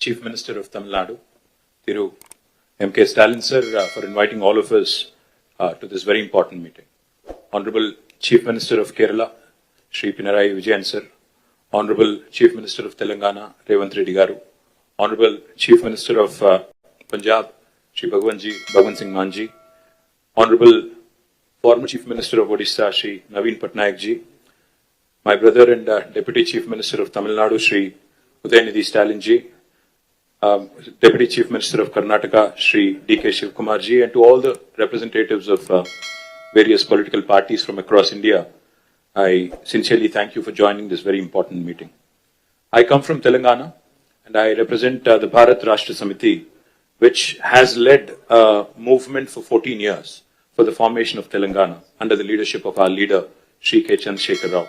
Chief Minister of Tamil Nadu, Thiru M.K. Stalin sir, for inviting all of us to this very important meeting. Honorable Chief Minister of Kerala, Shri Pinarayi Vijayan sir, Honorable Chief Minister of Telangana, Revanth Reddy Garu, Honorable Chief Minister of Punjab, Shri Bhagwan Singh Manji, Honorable former Chief Minister of Odisha, Shri Naveen Patnaik ji, my brother and Deputy Chief Minister of Tamil Nadu, Shri Udayanidhi Stalin ji, Deputy Chief Minister of Karnataka, Shri D.K. Shivkumar ji, and to all the representatives of various political parties from across India, I sincerely thank you for joining this very important meeting. I come from Telangana and I represent the Bharat Rashtra Samithi, which has led a movement for 14 years for the formation of Telangana under the leadership of our leader, Shri K. Chandrasekhar Rao.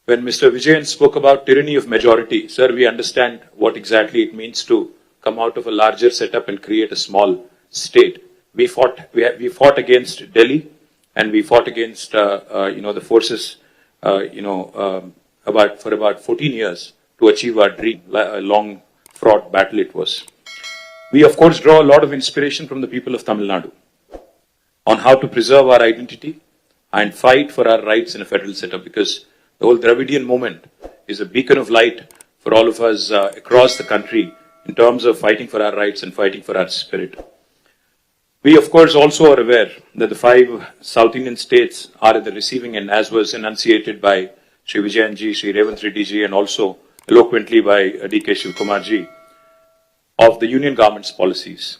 When Mr. Vijayan spoke about tyranny of majority, sir, we understand what exactly it means to come out of a larger setup and create a small state. We fought against Delhi, and we fought against the forces for about 14 years to achieve our dream. A long fraught battle it was. We of course draw a lot of inspiration from the people of Tamil Nadu on how to preserve our identity and fight for our rights in a federal setup, because the whole Dravidian movement is a beacon of light for all of us across the country in terms of fighting for our rights and fighting for our spirit. We of course also are aware that the 5 South Indian states are at the receiving end, as was enunciated by Shri Vijayan ji, Shri Revanth Reddy ji, and also eloquently by D.K. Shivkumar ji, of the union government's policies.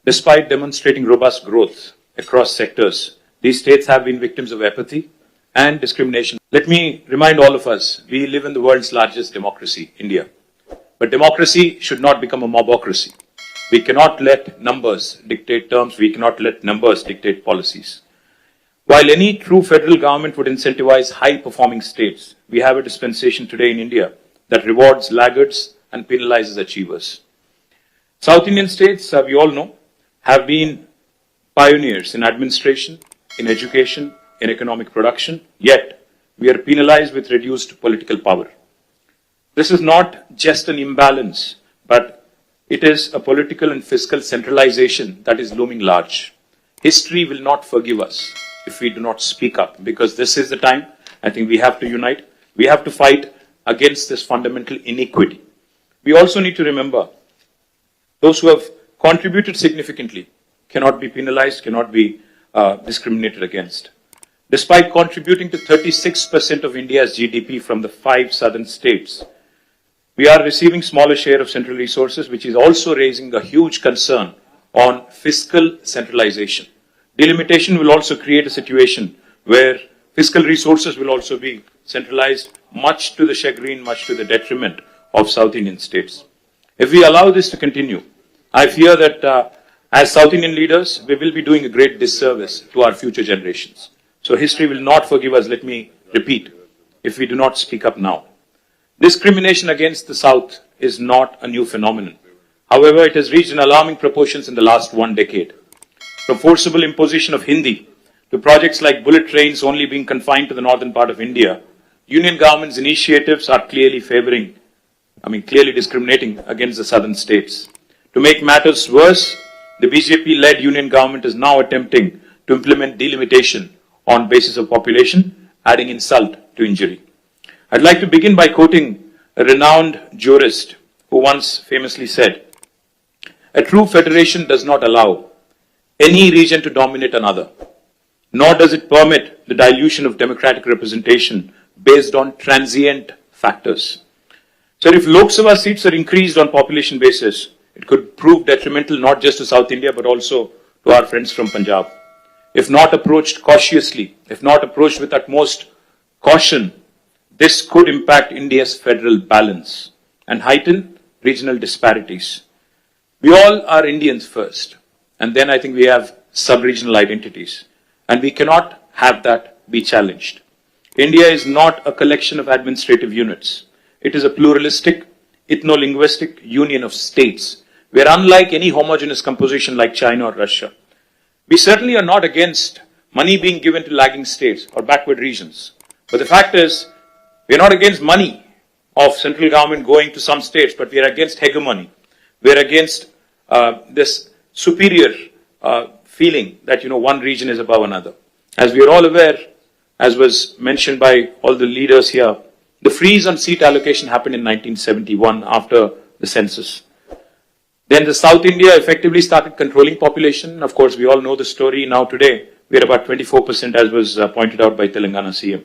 Despite demonstrating robust growth across sectors, these states have been victims of apathy and discrimination. Let me remind all of us, we live in the world's largest democracy, India. But democracy should not become a mobocracy. We cannot let numbers dictate terms, we cannot let numbers dictate policies. While any true federal government would incentivize high-performing states, we have a dispensation today in India that rewards laggards and penalizes achievers. South Indian states, we all know, have been pioneers in administration, in education, in economic production, yet we are penalized with reduced political power. This is not just an imbalance, but it is a political and fiscal centralization that is looming large. History will not forgive us if we do not speak up, because this is the time I think we have to unite. We have to fight against this fundamental inequity. We also need to remember those who have contributed significantly cannot be penalized, cannot be discriminated against. Despite contributing to 36% of India's GDP from the 5 southern states, we are receiving smaller share of central resources, which is also raising a huge concern on fiscal centralization. Delimitation will also create a situation where fiscal resources will also be centralized, much to the chagrin, much to the detriment of South Indian states. If we allow this to continue, I fear that as South Indian leaders, we will be doing a great disservice to our future generations. So history will not forgive us, let me repeat, if we do not speak up now. Discrimination against the South is not a new phenomenon. However, it has reached an alarming proportions in the last 1 decade. From forcible imposition of Hindi to projects like bullet trains only being confined to the northern part of India, union government's initiatives are clearly discriminating against the southern states. To make matters worse, the BJP-led union government is now attempting to implement delimitation on basis of population, adding insult to injury. I'd like to begin by quoting a renowned jurist who once famously said, "A true federation does not allow any region to dominate another, nor does it permit the dilution of democratic representation based on transient factors." So if Lok Sabha seats are increased on population basis, it could prove detrimental not just to South India but also to our friends from Punjab. If not approached cautiously, if not approached with utmost caution, this could impact India's federal balance and heighten regional disparities. We all are Indians first, and then I think we have sub-regional identities, and we cannot have that be challenged. India is not a collection of administrative units. It is a pluralistic, ethno-linguistic union of states, where unlike any homogeneous composition like China or Russia, we certainly are not against money being given to lagging states or backward regions. But the fact is, we are not against money of central government going to some states, but we are against hegemony. We are against this superior feeling that, one region is above another. As we are all aware, as was mentioned by all the leaders here, the freeze on seat allocation happened in 1971 after the census. Then the South India effectively started controlling population. Of course, we all know the story. Now today, we are about 24%, as was pointed out by Telangana CM.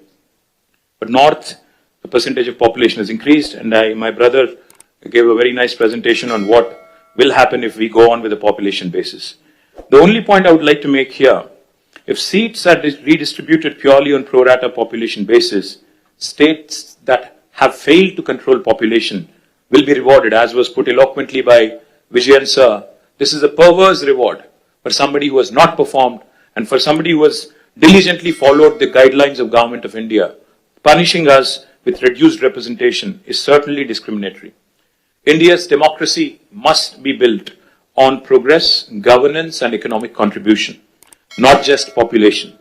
But North, the percentage of population has increased, and my brother gave a very nice presentation on what will happen if we go on with the population basis. The only point I would like to make here, if seats are redistributed purely on pro rata population basis, states that have failed to control population will be rewarded, as was put eloquently by Vijayan sir. This is a perverse reward for somebody who has not performed and for somebody who has diligently followed the guidelines of Government of India. Punishing us with reduced representation is certainly discriminatory. India's democracy must be built on progress, governance and economic contribution, not just population.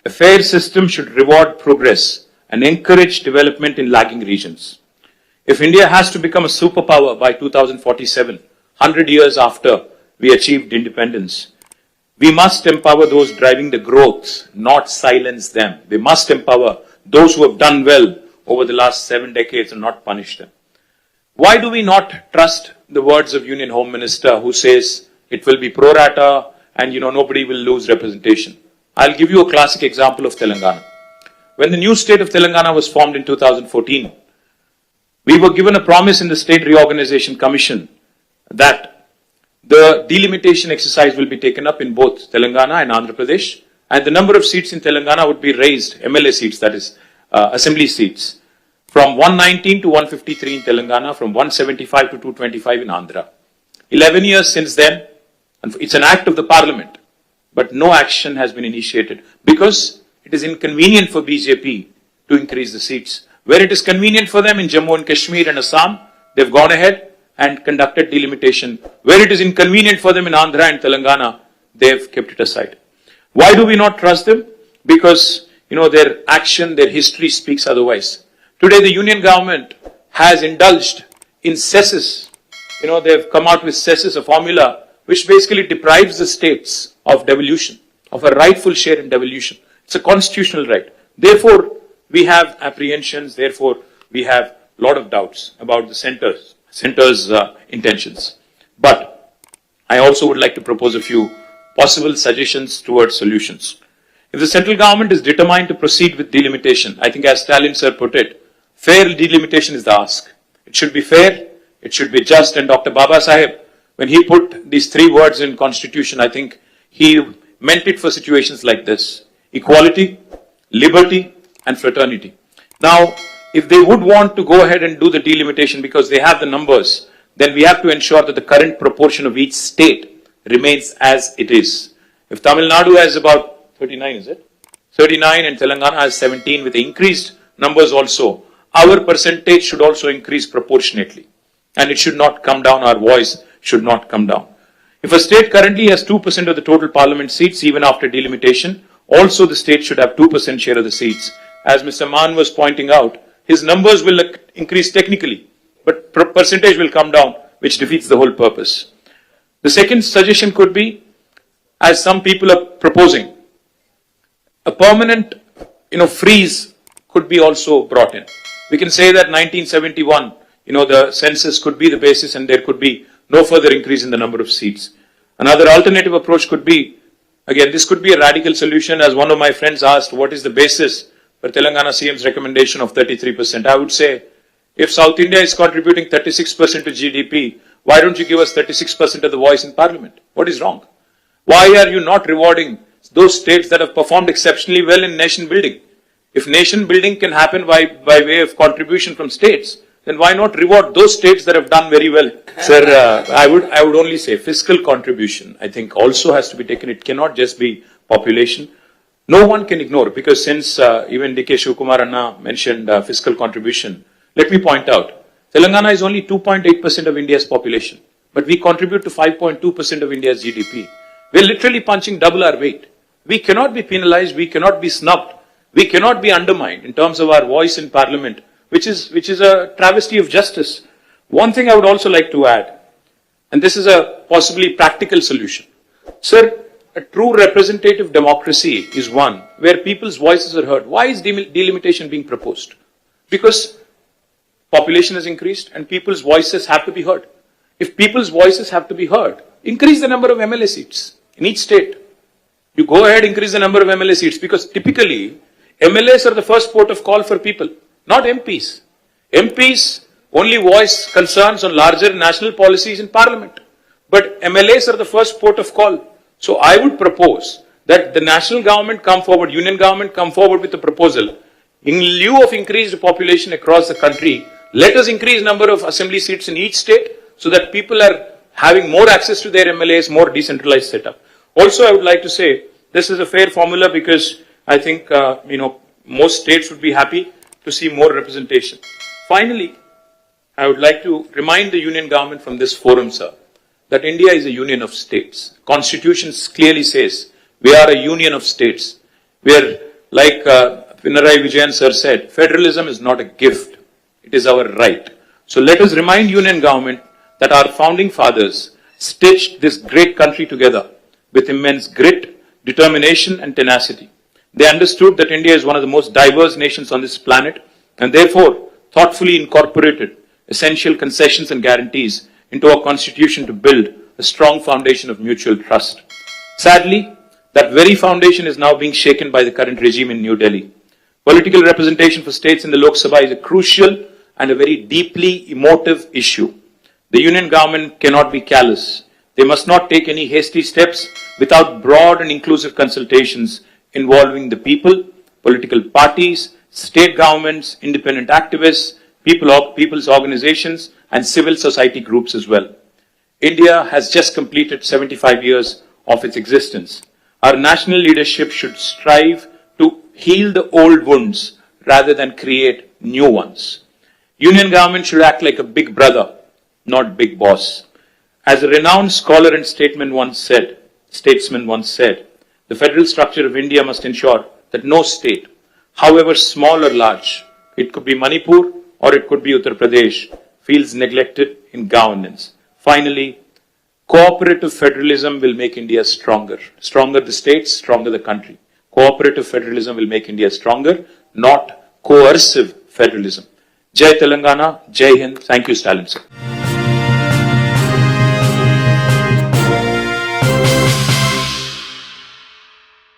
A fair system should reward progress and encourage development in lagging regions. If India has to become a superpower by 2047, 100 years after we achieved independence, we must empower those driving the growth, not silence them. We must empower those who have done well over the last 7 decades and not punish them. Why do we not trust the words of Union Home Minister who says it will be pro rata and nobody will lose representation? I'll give you a classic example of Telangana. When the new state of Telangana was formed in 2014, we were given a promise in the State Reorganization Commission that the delimitation exercise will be taken up in both Telangana and Andhra Pradesh, and the number of seats in Telangana would be raised, MLA seats, that is, assembly seats, from 119 to 153 in Telangana, from 175 to 225 in Andhra. 11 years since then, and it's an act of the parliament, but no action has been initiated because it is inconvenient for BJP to increase the seats. Where it is convenient for them in Jammu and Kashmir and Assam, they've gone ahead and conducted delimitation. Where it is inconvenient for them in Andhra and Telangana, they've kept it aside. Why do we not trust them? Because, their action, their history speaks otherwise. Today, the union government has indulged in cesses. They've come out with cesses, a formula which basically deprives the states of devolution, of a rightful share in devolution. It's a constitutional right. Therefore, we have apprehensions. Therefore, we have a lot of doubts about the center's intentions. But I also would like to propose a few possible suggestions towards solutions. If the central government is determined to proceed with delimitation, I think as Stalin sir put it, fair delimitation is the ask. It should be fair, it should be just, and Dr. Baba Saheb, when he put these 3 words in constitution, I think he meant it for situations like this: equality, liberty, and fraternity. Now, if they would want to go ahead and do the delimitation because they have the numbers, then we have to ensure that the current proportion of each state remains as it is. If Tamil Nadu has about 39, is it? 39 and Telangana has 17 with increased numbers also, our percentage should also increase proportionately. And it should not come down, our voice should not come down. If a state currently has 2% of the total parliament seats, even after delimitation, also the state should have 2% share of the seats. As Mr. Mann was pointing out, his numbers will increase technically, but percentage will come down, which defeats the whole purpose. The second suggestion could be, as some people are proposing, a permanent, freeze could be also brought in. We can say that 1971, the census could be the basis and there could be no further increase in the number of seats. Another alternative approach could be, again, this could be a radical solution. As one of my friends asked, what is the basis for Telangana CM's recommendation of 33%? I would say, if South India is contributing 36% to GDP, why don't you give us 36% of the voice in parliament? What is wrong? Why are you not rewarding those states that have performed exceptionally well in nation building? If nation building can happen by way of contribution from states, then why not reward those states that have done very well? Sir, I would only say fiscal contribution, I think, also has to be taken. It cannot just be population. No one can ignore, because since even D.K. Shivkumar Anna mentioned fiscal contribution, let me point out, Telangana is only 2.8% of India's population, but we contribute to 5.2% of India's GDP. We're literally punching double our weight. We cannot be penalized, we cannot be snubbed, we cannot be undermined in terms of our voice in parliament which is a travesty of justice. One thing I would also like to add, and this is a possibly practical solution. Sir, a true representative democracy is one where people's voices are heard. Why is delimitation being proposed? Because population has increased and people's voices have to be heard. If people's voices have to be heard, increase the number of MLA seats in each state. You go ahead, increase the number of MLA seats, because typically MLAs are the first port of call for people, not MPs. MPs only voice concerns on larger national policies in Parliament. But MLAs are the first port of call. So I would propose that the national government come forward, union government come forward with a proposal. In lieu of increased population across the country, let us increase number of assembly seats in each state so that people are having more access to their MLAs, more decentralized setup. Also, I would like to say this is a fair formula because I think most states would be happy to see more representation. Finally, I would like to remind the union government from this forum, sir, that India is a union of states. Constitution clearly says we are a union of states. We are, like Pinarayi Vijayan sir said, federalism is not a gift, it is our right. So let us remind union government that our founding fathers stitched this great country together with immense grit, determination and tenacity. They understood that India is one of the most diverse nations on this planet and therefore thoughtfully incorporated essential concessions and guarantees into our constitution to build a strong foundation of mutual trust. Sadly, that very foundation is now being shaken by the current regime in New Delhi. Political representation for states in the Lok Sabha is a crucial and a very deeply emotive issue. The union government cannot be callous. They must not take any hasty steps without broad and inclusive consultations involving the people, political parties, state governments, independent activists, people's organizations and civil society groups as well. India has just completed 75 years of its existence. Our national leadership should strive to heal the old wounds rather than create new ones. Union government should act like a big brother, not big boss. As a renowned scholar and statesman once said, the federal structure of India must ensure that no state, however small or large, it could be Manipur or it could be Uttar Pradesh, feels neglected in governance. Finally, cooperative federalism will make India stronger. Stronger the states, stronger the country. Cooperative federalism will make India stronger, not coercive federalism. Jai Telangana, Jai Hind. Thank you, Stalin sir.